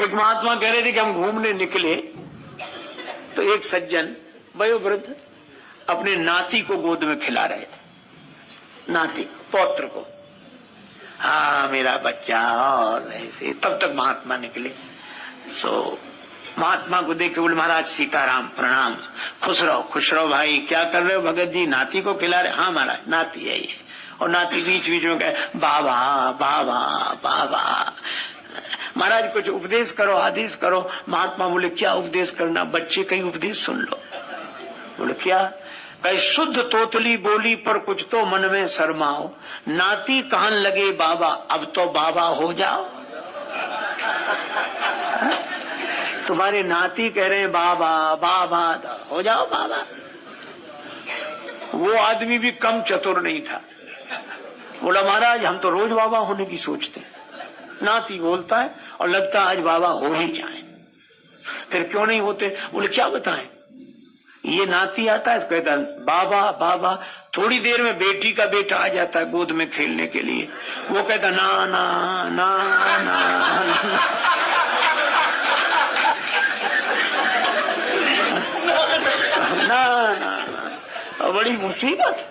एक महात्मा कह रहे थे कि हम घूमने निकले तो एक सज्जन वयोवृद्ध अपने नाती को गोद में खिला रहे थे, नाती पौत्र को। हाँ मेरा बच्चा, और ऐसे तब तक महात्मा निकले। सो महात्मा को देख के बोले महाराज सीताराम प्रणाम, खुश रहो भाई। क्या कर रहे हो भगत जी? नाती को खिला रहे। हाँ महाराज नाती है ये। और नाती बीच बीच में कहे बाबा बाबा बाबा। महाराज कुछ उपदेश करो, आदेश करो। महात्मा बोले क्या उपदेश करना बच्चे, कहीं उपदेश सुन लो। बोले क्या? कहे शुद्ध तोतली बोली पर कुछ तो मन में शर्माओ, नाती कहन लगे बाबा अब तो बाबा हो जाओ। तुम्हारे नाती कह रहे हैं बाबा बाबा, हो जाओ बाबा। वो आदमी भी कम चतुर नहीं था, बोला महाराज हम तो रोज बाबा होने की सोचते हैं। नाती बोलता है और लगता है आज बाबा हो ही जाए, फिर क्यों नहीं होते? बोले क्या बताएं? ये नाती आता है तो कहता है बाबा बाबा, थोड़ी देर में बेटी का बेटा आ जाता है गोद में खेलने के लिए, वो कहता ना ना ना ना, ना, ना। बड़ी मुसीबत।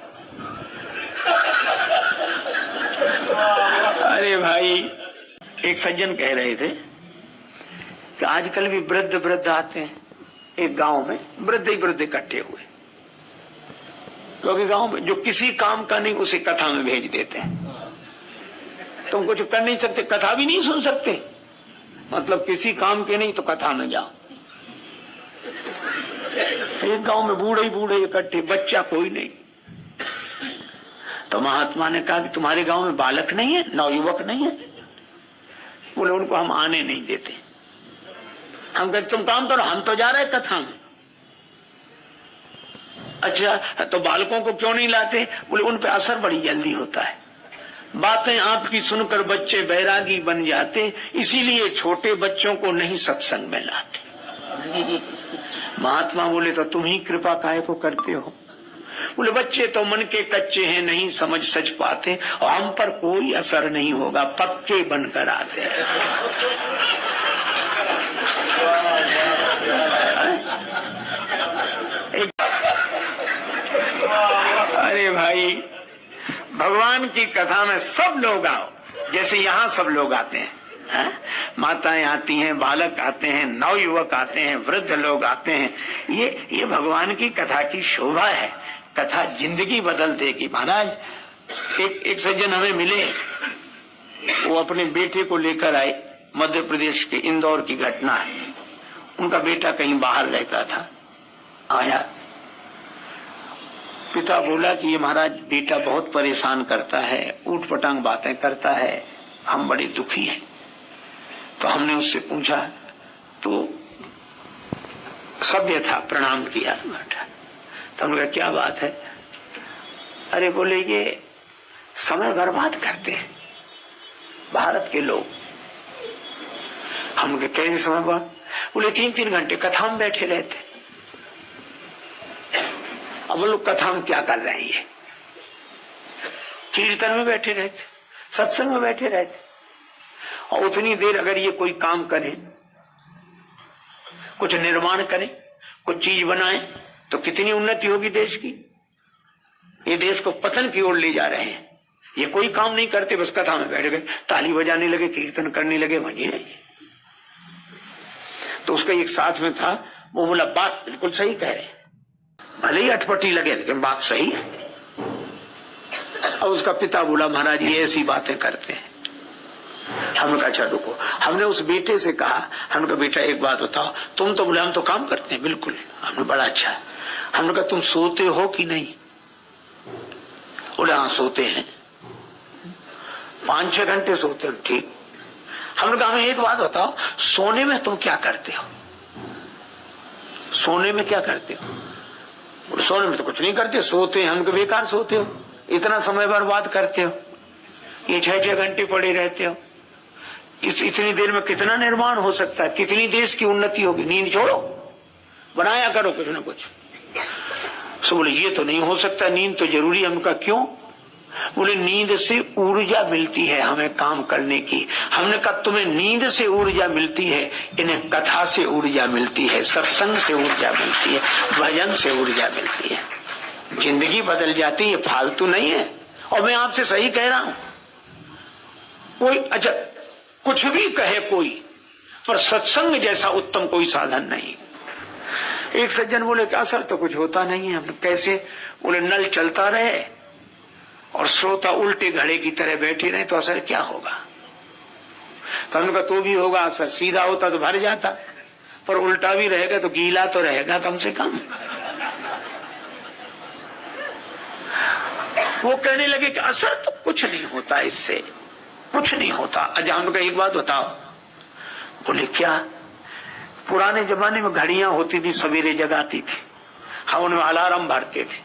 अरे भाई एक सज्जन कह रहे थे कि आजकल भी वृद्ध आते हैं एक गांव में, वृद्ध इकट्ठे हुए, क्योंकि गांव में जो किसी काम का नहीं उसे कथा में भेज देते हैं। तुम कुछ कर नहीं सकते, कथा भी नहीं सुन सकते, मतलब किसी काम के नहीं तो कथा में जाओ। एक गांव में बूढ़े इकट्ठे, बच्चा कोई नहीं। तो महात्मा ने कहा कि तुम्हारे गांव में बालक नहीं है, नवयुवक नहीं है? बोले उनको हम आने नहीं देते। हम कहते तुम काम करो, हम तो जा रहे कथा में। अच्छा तो बालकों को क्यों नहीं लाते? बोले उन पे असर बड़ी जल्दी होता है, बातें आपकी सुनकर बच्चे बैरागी बन जाते, इसीलिए छोटे बच्चों को नहीं सत्संग में लाते। महात्मा बोले तो तुम ही कृपा काहे को करते हो? बोले बच्चे तो मन के कच्चे हैं, नहीं समझ सच पाते, और हम पर कोई असर नहीं होगा, पक्के बनकर आते हैं। अरे भाई भगवान की कथा में सब लोग आओ, जैसे यहाँ सब लोग आते हैं, माताएं आती हैं, बालक आते हैं, नवयुवक आते हैं, वृद्ध लोग आते हैं। ये भगवान की कथा की शोभा है। कथा जिंदगी बदल देगी। महाराज एक सज्जन हमें मिले, वो अपने बेटे को लेकर आए, मध्य प्रदेश के इंदौर की घटना है। उनका बेटा कहीं बाहर रहता था, आया, पिता बोला कि ये महाराज बेटा बहुत परेशान करता है, ऊट पटांग बातें करता है, हम बड़े दुखी हैं। तो हमने उससे पूछा, तो सभ्य था, प्रणाम किया। तो हमने कहा क्या बात है? अरे बोले ये समय बर्बाद करते हैं भारत के लोग। हम कैसे समय बर्बाद? बोले 3-3 घंटे कथा में बैठे रहते। अब लोग कथा में क्या कर रहे हैं? ये कीर्तन में बैठे रहते, सत्संग में बैठे रहते, और उतनी देर अगर ये कोई काम करें, कुछ निर्माण करें, कुछ चीज बनाएं, तो कितनी उन्नति होगी देश की। ये देश को पतन की ओर ले जा रहे हैं। ये कोई काम नहीं करते, बस कथा में बैठ गए, ताली बजाने लगे, कीर्तन करने लगे, वही नहीं। तो उसका एक साथ में था, वो बोला बात बिल्कुल सही कह रहे, भले ही अटपटी लगे लेकिन बात सही है। और उसका पिता बोला महाराज ये ऐसी बातें करते हैं। हमने कहा अच्छा रुको। हमने उस बेटे से कहा, हमने कहा बेटा एक बात बताओ, तुम तो बोले हम तो काम करते हैं। बिल्कुल। हमने बड़ा अच्छा। हमने कहा तुम सोते हो कि नहीं? बोले हाँ सोते हैं, 5-6 घंटे सोते हो। ठीक। हमने कहा हमें एक बात बताओ, सोने में तुम क्या करते हो? सोने में क्या करते हो? बोले सोने में तो कुछ नहीं करते, सोते हैं। हम कहा बेकार सोते हो, इतना समय बर्बाद करते हो, ये 6-6 घंटे पड़े रहते हो। इतनी देर में कितना निर्माण हो सकता है, कितनी देश की उन्नति होगी। नींद छोड़ो, बनाया करो कुछ ना कुछ। सो बोले ये तो नहीं हो सकता, नींद तो जरूरी है। हमका क्यों? बोले नींद से ऊर्जा मिलती है हमें काम करने की। हमने कहा तुम्हें नींद से ऊर्जा मिलती है, इन्हें कथा से ऊर्जा मिलती है, सत्संग से ऊर्जा मिलती है, भजन से ऊर्जा मिलती है। जिंदगी बदल जाती है, फालतू नहीं है। और मैं आपसे सही कह रहा हूं, कोई अच्छा कुछ भी कहे कोई, पर सत्संग जैसा उत्तम कोई साधन नहीं। एक सज्जन बोले कि असर तो कुछ होता नहीं है। कैसे? बोले नल चलता रहे और श्रोता उल्टे घड़े की तरह बैठे रहे तो असर क्या होगा? तो हमने कहा तो भी होगा असर, सीधा होता तो भर जाता, पर उल्टा भी रहेगा तो गीला तो रहेगा कम से कम। वो कहने लगे कि असर तो कुछ नहीं होता, इससे कुछ नहीं होता। अच्छा हमने कहा एक बात बताओ। बोले क्या? पुराने जमाने में घड़ियां होती थी, सवेरे जगाती थी, हम उनमें अलार्म भरते थे।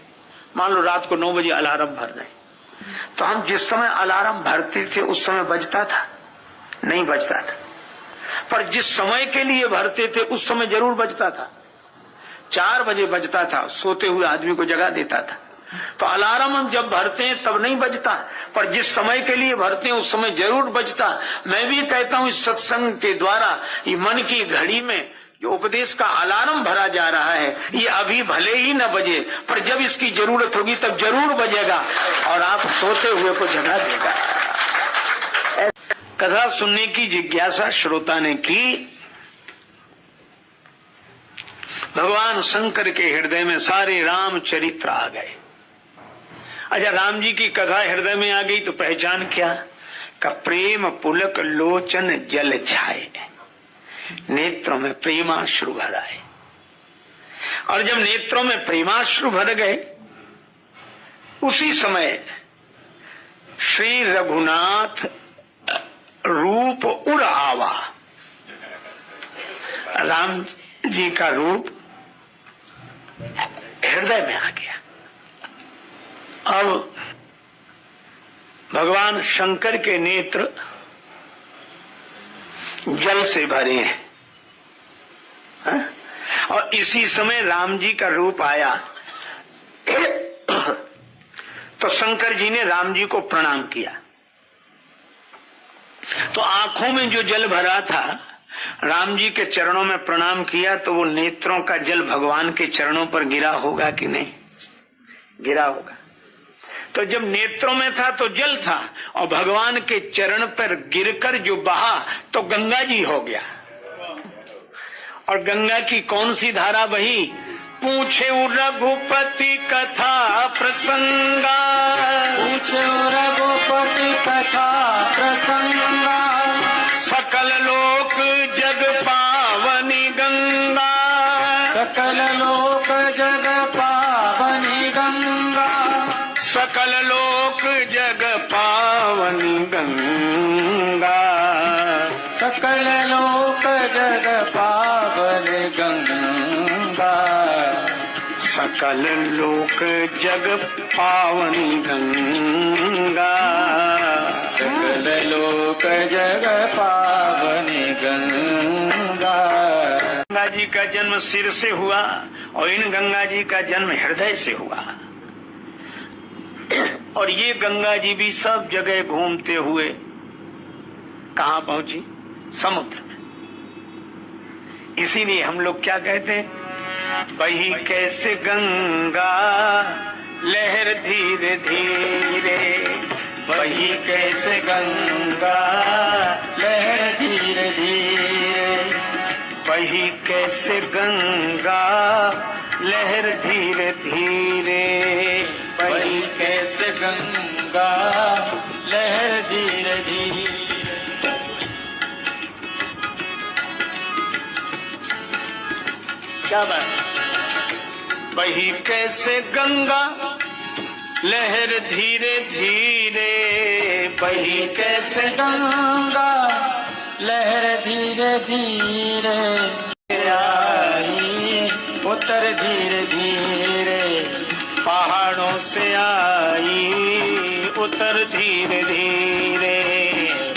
मान लो रात को 9 बजे अलार्म भर रहे, तो हम जिस समय अलार्म भरते थे उस समय बजता था? नहीं बजता था। पर जिस समय के लिए भरते थे उस समय जरूर बजता था। 4 बजे बजता था, सोते हुए आदमी को जगा देता था। तो अलार्म हम जब भरते हैं तब नहीं बजता, पर जिस समय के लिए भरते हैं उस समय जरूर बजता। मैं भी कहता हूं इस सत्संग के द्वारा ये मन की घड़ी में जो उपदेश का अलार्म भरा जा रहा है, ये अभी भले ही न बजे, पर जब इसकी जरूरत होगी तब जरूर बजेगा और आप सोते हुए को जगा देगा। कथा सुनने की जिज्ञासा श्रोता ने की। भगवान शंकर के हृदय में सारे रामचरित्र आ गए। अच्छा राम जी की कथा हृदय में आ गई तो पहचान क्या? का प्रेम पुलक लोचन जल छाए, नेत्रों में प्रेमाश्रु भर आए। और जब नेत्रों में प्रेमाश्रु भर गए उसी समय श्री रघुनाथ रूप उड़ आवा। राम जी का रूप हृदय में आ गया। अब भगवान शंकर के नेत्र जल से भरे हैं, और इसी समय राम जी का रूप आया तो शंकर जी ने राम जी को प्रणाम किया। तो आंखों में जो जल भरा था, राम जी के चरणों में प्रणाम किया तो वो नेत्रों का जल भगवान के चरणों पर गिरा होगा कि नहीं? गिरा होगा। तो जब नेत्रों में था तो जल था, और भगवान के चरण पर गिरकर जो बहा तो गंगा जी हो गया। और गंगा की कौन सी धारा बही? पूछे रघुपति कथा प्रसंगा, पूछे रघुपति कथा प्रसंगा, सकल लोक जग पावनी गंगा, सकल लोक जग पावनी गंगा, सकल लोक जग पावनी गंगा, सकल लोक जग पावनी गंगा, सकल लोक जग पावनी गंगा, सकल लोक जग पावनी गंगा। गंगा जी का जन्म सिर से हुआ और इन गंगा जी का जन्म हृदय से हुआ। और ये गंगा जी भी सब जगह घूमते हुए कहां पहुंची? समुद्र में। इसीलिए हम लोग क्या कहते हैं? बही कैसे गंगा लहर धीरे धीरे, बही कैसे गंगा लहर धीरे धीरे, बही कैसे गंगा लहर धीरे धीरे, बही कैसे गंगा लहर धीरे धीरे। क्या बात? बही कैसे गंगा लहर धीरे धीरे, बही कैसे गंगा लहर धीरे धीरे, आई उतर धीरे धीरे, पहाड़ों से आई उतर धीरे धीरे,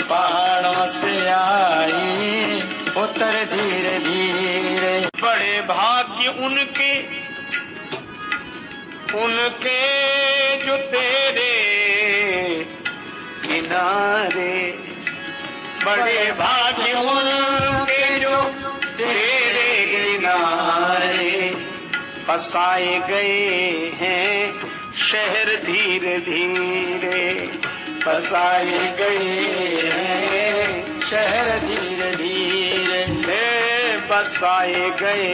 पहाड़ों से आई उतर धीरे धीरे। बड़े भाग्य उनके उनके जो तेरे किनारे, बड़े भाग्य उनके जो तेरे किनारे बसाए गए हैं शहर धीरे धीरे, बसाए गए हैं शहर धीरे धीरे, बसाए गए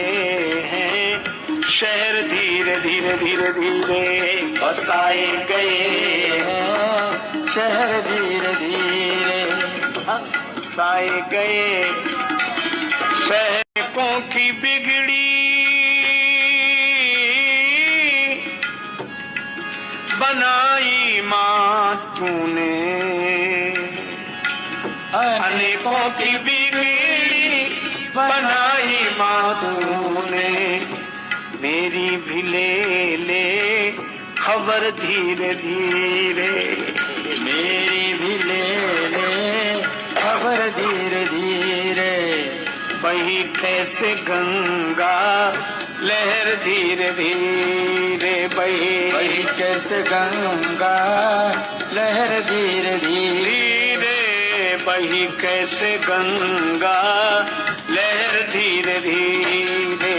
हैं शहर धीरे धीरे धीरे धीरे, बसाए गए हैं शहर धीरे धीरे, बसाए गए शहरों की बिगड़ी बनाई माँ तूने, अनेकों की बिगड़ी बनाई माँ तूने, मेरी भी ले ले खबर धीरे धीरे, मेरी भी ले ले खबर धीरे धीरे, बही कैसे गंगा लहर धीरे धीरे, बही कैसे गंगा लहर धीरे धीरे, बही कैसे गंगा लहर धीरे धीरे,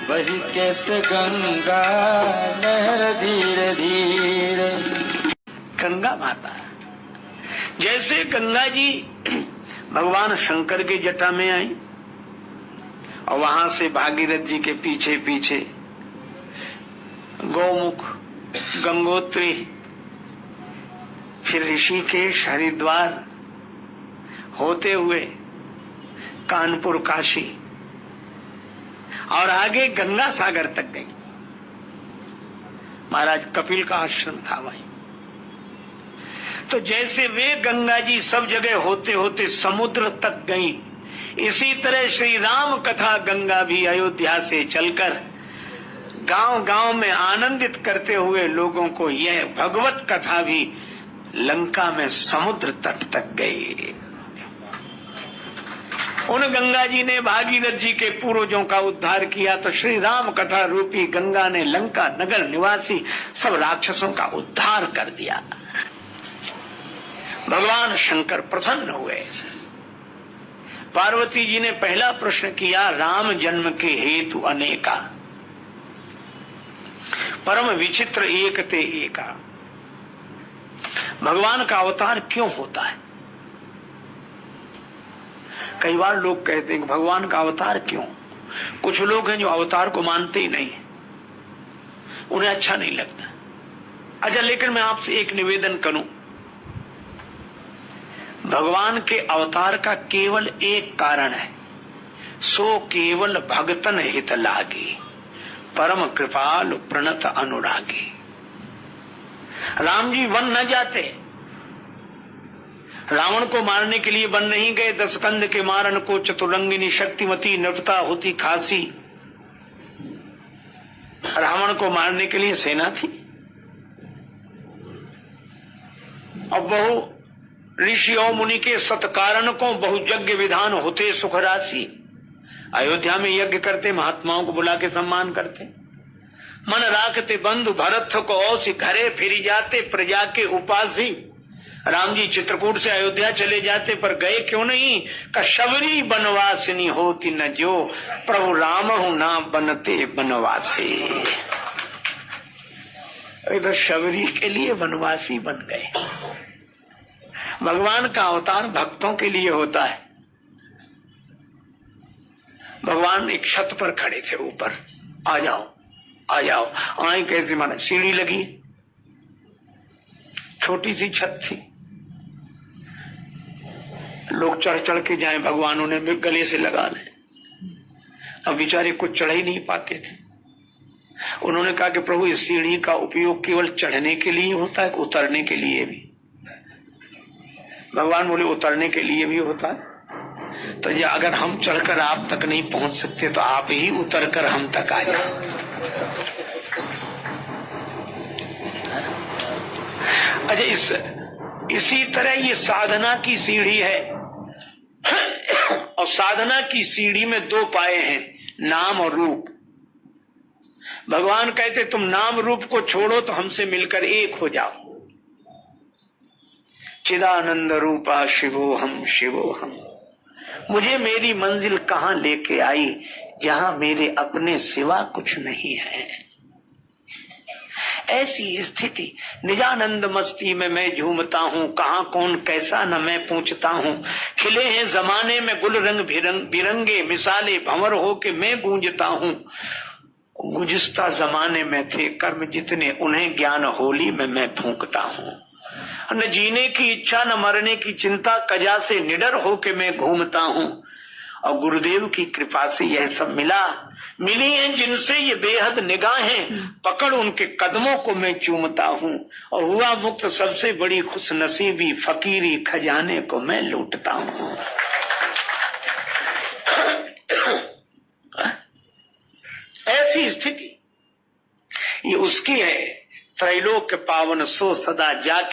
बही कैसे गंगा लहर धीरे धीरे। गंगा माता, जैसे गंगा जी भगवान शंकर के जटा में आई और वहां से भागीरथ जी के पीछे पीछे गौमुख, गंगोत्री, फिर ऋषिकेश, हरिद्वार होते हुए कानपुर, काशी और आगे गंगा सागर तक गई। महाराज कपिल का आश्रम था वहीं। तो जैसे वे गंगा जी सब जगह होते होते समुद्र तक गई, इसी तरह श्री राम कथा गंगा भी अयोध्या से चलकर गांव गांव में आनंदित करते हुए लोगों को यह भगवत कथा भी लंका में समुद्र तट तक गई। उन गंगा जी ने भागीरथ जी के पूर्वजों का उद्धार किया, तो श्री राम कथा रूपी गंगा ने लंका नगर निवासी सब राक्षसों का उद्धार कर दिया। भगवान शंकर प्रसन्न हुए। पार्वती जी ने पहला प्रश्न किया, राम जन्म के हेतु अनेका, परम विचित्र एक ते एका। भगवान का अवतार क्यों होता है? कई बार लोग कहते हैं कि भगवान का अवतार क्यों? कुछ लोग हैं जो अवतार को मानते ही नहीं है, उन्हें अच्छा नहीं लगता। अच्छा, लेकिन मैं आपसे एक निवेदन करूं, भगवान के अवतार का केवल एक कारण है, सो केवल भगतन हित लागे, परम कृपाल प्रणत अनुरागी। राम जी वन न जाते, रावण को मारने के लिए वन नहीं गए। दशकंद के मारन को चतुरंगिनी शक्तिमती नृपता होती खासी। रावण को मारने के लिए सेना थी और बहु ऋषि और मुनि के सत्कारण को बहु यज्ञ विधान होते सुख राशि। अयोध्या में यज्ञ करते, महात्माओं को बुला के सम्मान करते, मन राखते बंधु भरत को औसी घरे फिरी जाते प्रजा के उपासी। राम जी चित्रकूट से अयोध्या चले जाते, पर गए क्यों नहीं? कशबरी बनवासिनी होती न जो, प्रभु राम हूं ना बनते बनवासी। तो शबरी के लिए वनवासी बन गए। भगवान का अवतार भक्तों के लिए होता है। भगवान एक छत पर खड़े थे, ऊपर आ जाओ आ जाओ। आए कैसे? माना सीढ़ी लगी, छोटी सी छत थी, लोग चढ़ चढ़ के जाए, भगवान उन्हें गले से लगा ले। अब बेचारे कुछ चढ़ ही नहीं पाते थे। उन्होंने कहा कि प्रभु, इस सीढ़ी का उपयोग केवल चढ़ने के लिए होता है, उतरने के लिए भी? भगवान बोले, उतरने के लिए भी होता है। तो ये अगर हम चढ़कर आप तक नहीं पहुंच सकते तो आप ही उतरकर हम तक आ जाओ। अच्छा, इसी तरह ये साधना की सीढ़ी है और साधना की सीढ़ी में दो पाए हैं, नाम और रूप। भगवान कहते तुम नाम रूप को छोड़ो तो हमसे मिलकर एक हो जाओ। चिदानंद रूपा शिवोहम शिवोहम। मुझे मेरी मंजिल कहाँ लेके आई, जहां मेरे अपने सिवा कुछ नहीं है। ऐसी स्थिति निजानंद मस्ती में मैं झूमता हूँ, कहाँ कौन कैसा न मैं पूछता हूँ। खिले हैं जमाने में गुल रंग बिरंगे, मिसाले भंवर हो के मैं गूंजता हूँ। गुज़िश्ता जमाने में थे कर्म जितने, उन्हें ज्ञान होली में मैं फूंकता हूँ। न जीने की इच्छा न मरने की चिंता, कजा से निडर होके मैं घूमता हूँ। और गुरुदेव की कृपा से यह सब मिली हैं जिनसे ये बेहद निगाहें, पकड़ उनके कदमों को मैं चूमता हूँ। और हुआ मुक्त सबसे बड़ी खुश नसीबी, फकीरी खजाने को मैं लूटता हूँ। ऐसी स्थिति ये उसकी है। त्रैलोक्य पावन सो सदा जाके